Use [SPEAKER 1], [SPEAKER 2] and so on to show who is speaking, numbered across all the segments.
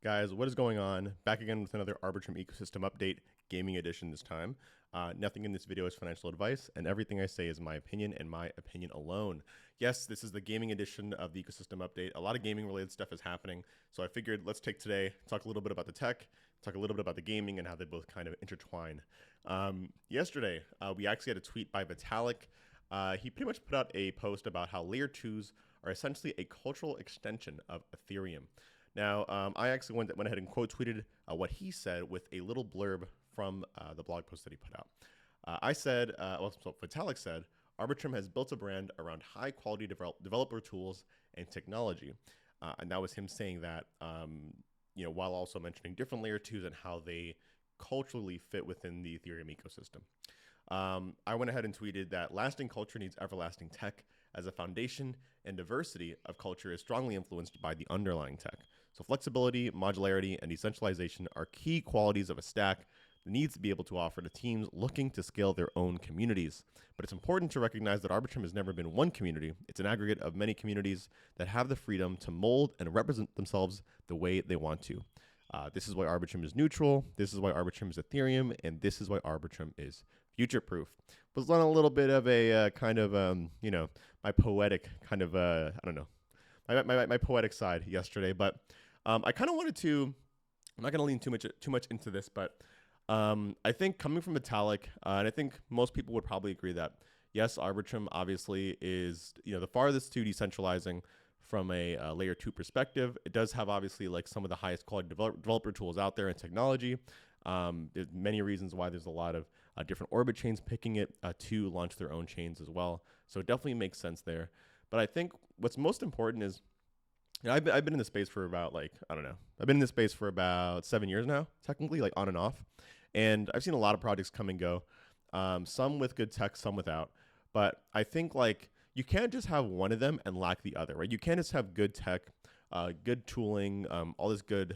[SPEAKER 1] Guys, what is going on? Back again with another Arbitrum ecosystem update, gaming edition this time. Nothing in this video is financial advice, and everything I say is my opinion and my opinion alone. Yes, this is the gaming edition of the ecosystem update. A lot of gaming related stuff is happening, so I figured let's take today, talk a little bit about the tech, talk a little bit about the gaming and how they both kind of intertwine. Yesterday, we actually had a tweet by Vitalik. He pretty much put out a post about how layer 2s are essentially a cultural extension of Ethereum. Now, I actually went ahead and quote tweeted what he said with a little blurb from the blog post that he put out. I said, so Vitalik said, Arbitrum has built a brand around high quality developer tools and technology. And that was him saying that, while also mentioning different layer 2s and how they culturally fit within the Ethereum ecosystem. I went ahead and tweeted that lasting culture needs everlasting tech, as a foundation, and diversity of culture is strongly influenced by the underlying tech. So flexibility, modularity, and decentralization are key qualities of a stack that needs to be able to offer to teams looking to scale their own communities. But it's important to recognize that Arbitrum has never been one community. It's an aggregate of many communities that have the freedom to mold and represent themselves the way they want to. This is why Arbitrum is neutral, this is why Arbitrum is Ethereum, and this is why Arbitrum is future-proof. Was on a little bit of a my poetic kind of, my poetic side yesterday, but I kind of wanted to, I'm not going to lean too much into this, but I think coming from Vitalik, and I think most people would probably agree that, yes, Arbitrum obviously is, the farthest to decentralizing from a layer 2 perspective. It does have obviously like some of the highest quality developer tools out there in technology. There's many reasons why there's a lot of different orbit chains picking it to launch their own chains as well. So it definitely makes sense there. But I think what's most important is, I've been in this space for about I've been in this space for about 7 years now, technically, like on and off. And I've seen a lot of projects come and go, some with good tech, some without. But I think you can't just have one of them and lack the other, right? You can't just have good tech, good tooling, all these good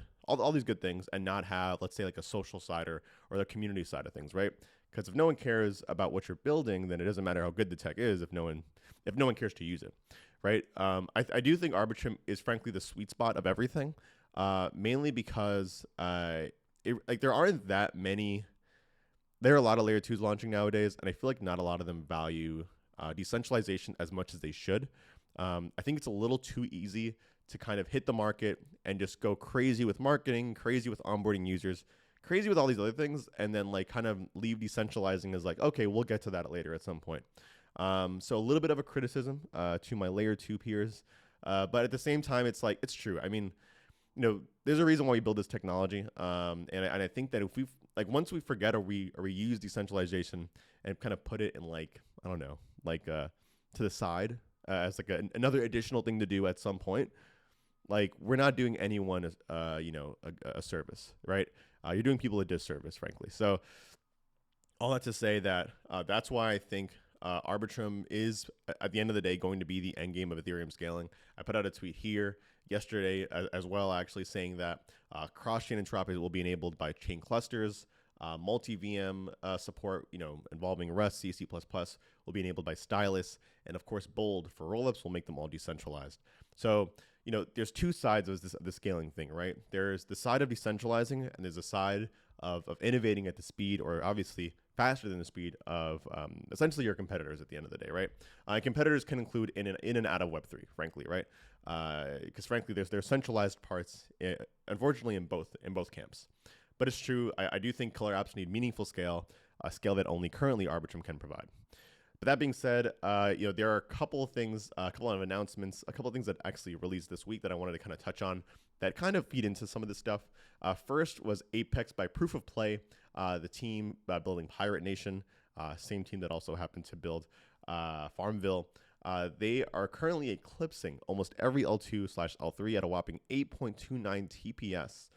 [SPEAKER 1] things, and not have, let's say, like a social side or the community side of things, right? Because if no one cares about what you're building, then it doesn't matter how good the tech is if no one cares to use it, right? I do think Arbitrum is frankly the sweet spot of everything, mainly because there aren't that many. There are a lot of layer 2s launching nowadays, and I feel like not a lot of them value decentralization as much as they should. I think it's a little too easy to kind of hit the market and just go crazy with marketing, crazy with onboarding users, crazy with all these other things, and then kind of leave decentralizing as okay, we'll get to that later at some point. So a little bit of a criticism to my layer 2 peers, but at the same time, it's it's true. I mean, there's a reason why we build this technology, and I think that if we once we forget or we use decentralization and kind of put it in to the side as another additional thing to do at some point, we're not doing anyone a service, right? You're doing people a disservice, frankly. So all that to say that that's why I think Arbitrum is, at the end of the day, going to be the end game of Ethereum scaling. I put out a tweet here yesterday as well, actually saying that cross-chain entropy will be enabled by chain clusters. Multi-VM support, involving Rust, C, C++ will be enabled by Stylus. And of course, Bold for rollups will make them all decentralized. So, there's two sides of the scaling thing, right? There's the side of decentralizing, and there's a side of innovating at the speed, or obviously faster than the speed of essentially your competitors at the end of the day, right? Competitors can include in and out of Web3, frankly, right? Because frankly, there's centralized parts, unfortunately, in both camps. But it's true. I do think color apps need meaningful scale, a scale that only currently Arbitrum can provide. But that being said, there are a couple of things, a couple of announcements, a couple of things that actually released this week that I wanted to kind of touch on that kind of feed into some of this stuff. First was Apex by Proof of Play, the team building Pirate Nation, same team that also happened to build Farmville. They are currently eclipsing almost every L2/L3 at a whopping 8.29 TPS.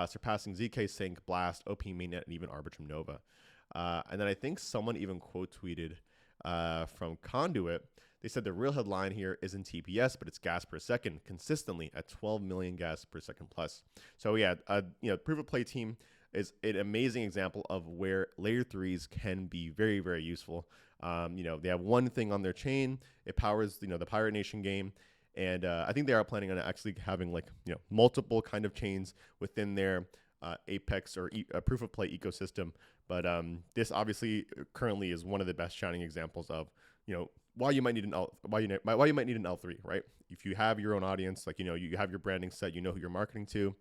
[SPEAKER 1] Surpassing ZK Sync, Blast, OP Mainnet, and even Arbitrum Nova. And then I think someone even quote tweeted from Conduit. They said the real headline here isn't TPS, but it's gas per second, consistently at 12 million gas per second plus. So yeah, Proof of Play team is an amazing example of where layer 3s can be very, very useful. They have one thing on their chain. It powers, the Pirate Nation game. And I think they are planning on actually having like, multiple kind of chains within their Apex or proof of play ecosystem. But this obviously currently is one of the best shining examples of, why you might need an why you might need an L3, right? If you have your own audience, like, you have your branding set, who you're marketing to,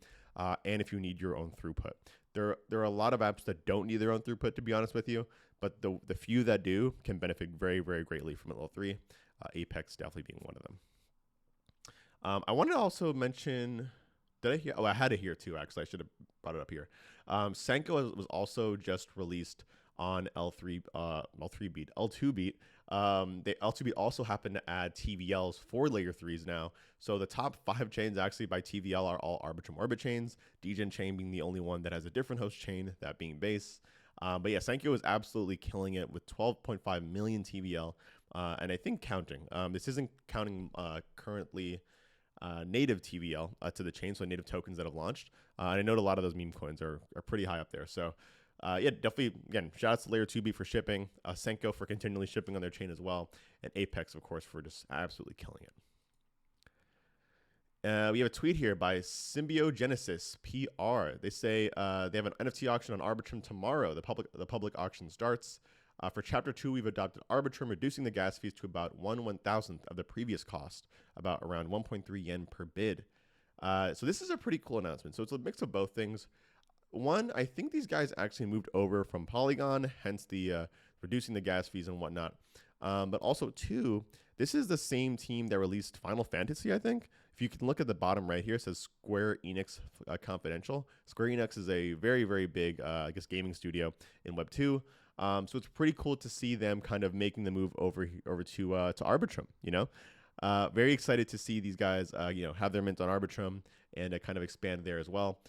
[SPEAKER 1] and if you need your own throughput. There are a lot of apps that don't need their own throughput, to be honest with you, but the few that do can benefit very, very greatly from an L3. Apex definitely being one of them. I wanted to also mention, did I hear? Oh, I had it here too, actually. I should have brought it up here. Sanko was also just released on L3 beat, L2 beat. L2 beat also happened to add TVLs for layer 3s now. So the top 5 chains actually by TVL are all Arbitrum Orbit chains, DGen chain being the only one that has a different host chain, that being base. But yeah, Sanko is absolutely killing it with 12.5 million TVL, and I think counting. This isn't counting currently native TVL to the chain, so native tokens that have launched. And I know a lot of those meme coins are pretty high up there. So yeah, definitely, again, shout out to Layer 2B for shipping, Sanko for continually shipping on their chain as well, and Apex, of course, for just absolutely killing it. We have a tweet here by Symbiogenesis PR. They say they have an NFT auction on Arbitrum tomorrow. The public auction starts. For Chapter 2, we've adopted Arbitrum, reducing the gas fees to about 1/1000th of the previous cost, about around 1.3 yen per bid. So this is a pretty cool announcement. So it's a mix of both things. One, I think these guys actually moved over from Polygon, hence the reducing the gas fees and whatnot. But also, two, this is the same team that released Final Fantasy, I think. If you can look at the bottom right here, it says Square Enix Confidential. Square Enix is a very, very big, gaming studio in Web 2. So it's pretty cool to see them kind of making the move over to Arbitrum, Very excited to see these guys, have their mint on Arbitrum and kind of expand there as well.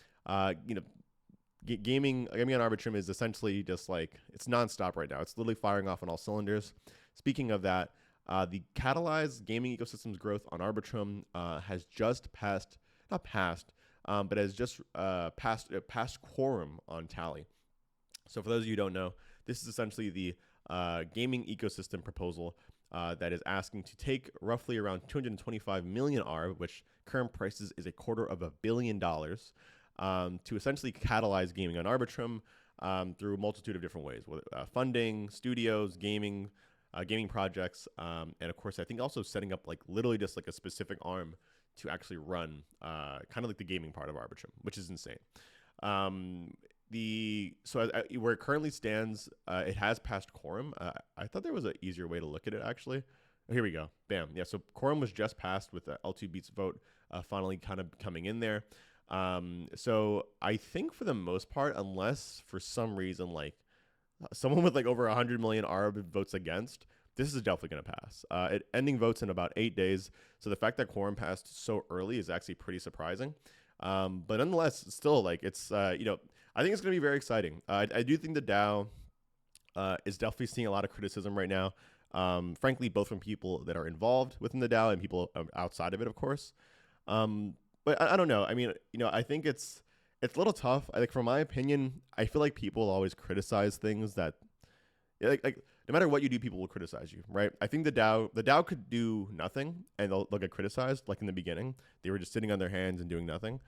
[SPEAKER 1] Gaming on Arbitrum is essentially just like, it's nonstop right now. It's literally firing off on all cylinders. Speaking of that, the catalyzed gaming ecosystem's growth on Arbitrum has just passed, but has just passed Quorum on Tally. So for those of you who don't know, this is essentially the gaming ecosystem proposal that is asking to take roughly around 225 million ARB, which current prices is $250 million, to essentially catalyze gaming on Arbitrum through a multitude of different ways, whether funding, studios, gaming projects, and of course, I think also setting up like literally just like a specific arm to actually run kind of like the gaming part of Arbitrum, which is insane. Where it currently stands, it has passed Quorum. I thought there was an easier way to look at it, actually. Oh, here we go. Bam. Yeah, so Quorum was just passed with the L2 Beats vote finally kind of coming in there. So I think for the most part, unless for some reason like someone with like over 100 million ARB votes against, this is definitely going to pass. Ending votes in about 8 days. So the fact that Quorum passed so early is actually pretty surprising. But nonetheless, still, like, it's, I think it's going to be very exciting. I do think the DAO is definitely seeing a lot of criticism right now, frankly, both from people that are involved within the DAO and people outside of it, of course. But I don't know. I mean, I think it's a little tough. I think, from my opinion, I feel like people always criticize things that, like no matter what you do, people will criticize you, right? I think the DAO could do nothing and they'll get criticized. Like in the beginning, they were just sitting on their hands and doing nothing,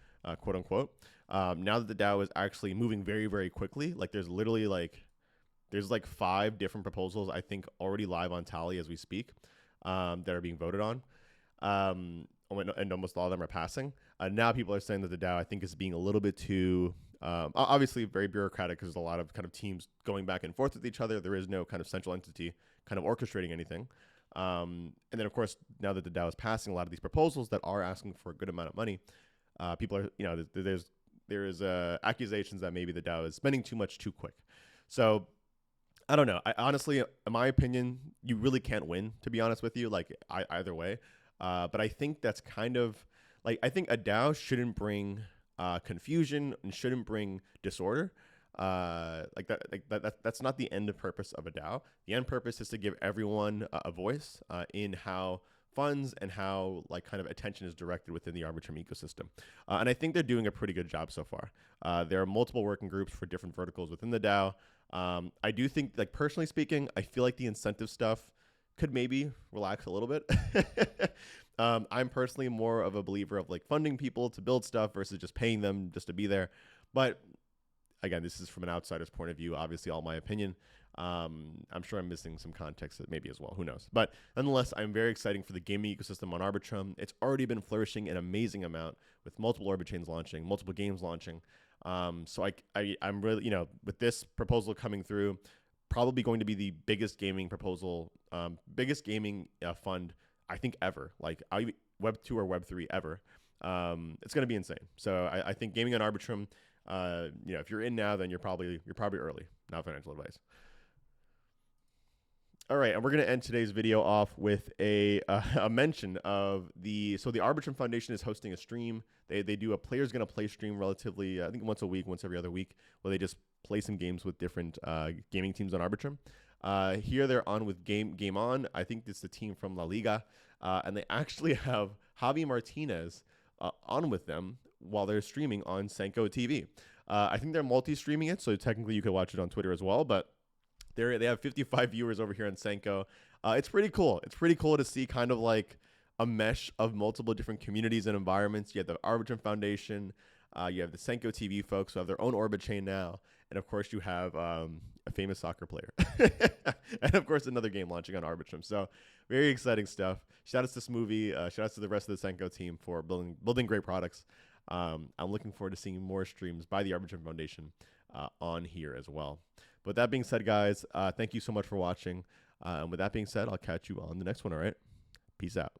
[SPEAKER 1] quote unquote. Now that the DAO is actually moving very, very quickly, like there's literally there's 5 different proposals, I think, already live on Tally as we speak, that are being voted on. And almost all of them are passing. Now people are saying that the DAO, I think, is being a little bit too, obviously very bureaucratic, because there's a lot of kind of teams going back and forth with each other. There is no kind of central entity kind of orchestrating anything. And then, of course, now that the DAO is passing a lot of these proposals that are asking for a good amount of money, people are, there is accusations that maybe the DAO is spending too much too quick. So I don't know. I honestly, in my opinion, you really can't win, to be honest with you, either way. But I think that's kind of I think a DAO shouldn't bring confusion and shouldn't bring disorder. That's not the end purpose of a DAO. The end purpose is to give everyone a voice in how funds and how kind of attention is directed within the Arbitrum ecosystem. And I think they're doing a pretty good job so far. There are multiple working groups for different verticals within the DAO. I do think, personally speaking, I feel like the incentive stuff could maybe relax a little bit. I'm personally more of a believer of like funding people to build stuff versus just paying them just to be there. But again, this is from an outsider's point of view, obviously all my opinion. I'm sure I'm missing some context maybe as well. Who knows? But nonetheless, I'm very excited for the gaming ecosystem on Arbitrum. It's already been flourishing an amazing amount with multiple Arbitchains launching, multiple games launching. So I'm really, with this proposal coming through, probably going to be the biggest gaming proposal, biggest gaming fund, I think, ever. Like Web 2 or Web 3 ever. It's going to be insane. So I think gaming on Arbitrum, if you're in now, then you're probably early. Not financial advice. All right, and we're going to end today's video off with a mention of the Arbitrum Foundation is hosting a stream. They do a players going to play stream relatively, I think once a week, once every other week, where they just play some games with different gaming teams on Arbitrum. Here they're on with GameOn. I think it's the team from La Liga, and they actually have Javi Martinez on with them while they're streaming on Sanko TV. I think they're multi-streaming it, so technically you could watch it on Twitter as well, but they have 55 viewers over here on Sanko. It's pretty cool. It's pretty cool to see kind of like a mesh of multiple different communities and environments. You have the Arbitrum Foundation. You have the Sanko TV folks who have their own Orbit chain now. And of course, you have a famous soccer player. And of course, another game launching on Arbitrum. So very exciting stuff. Shout out to this movie. Shout out to the rest of the Sanko team for building great products. I'm looking forward to seeing more streams by the Arbitrum Foundation on here as well. But with that being said, guys, thank you so much for watching. And with that being said, I'll catch you on the next one, all right? Peace out.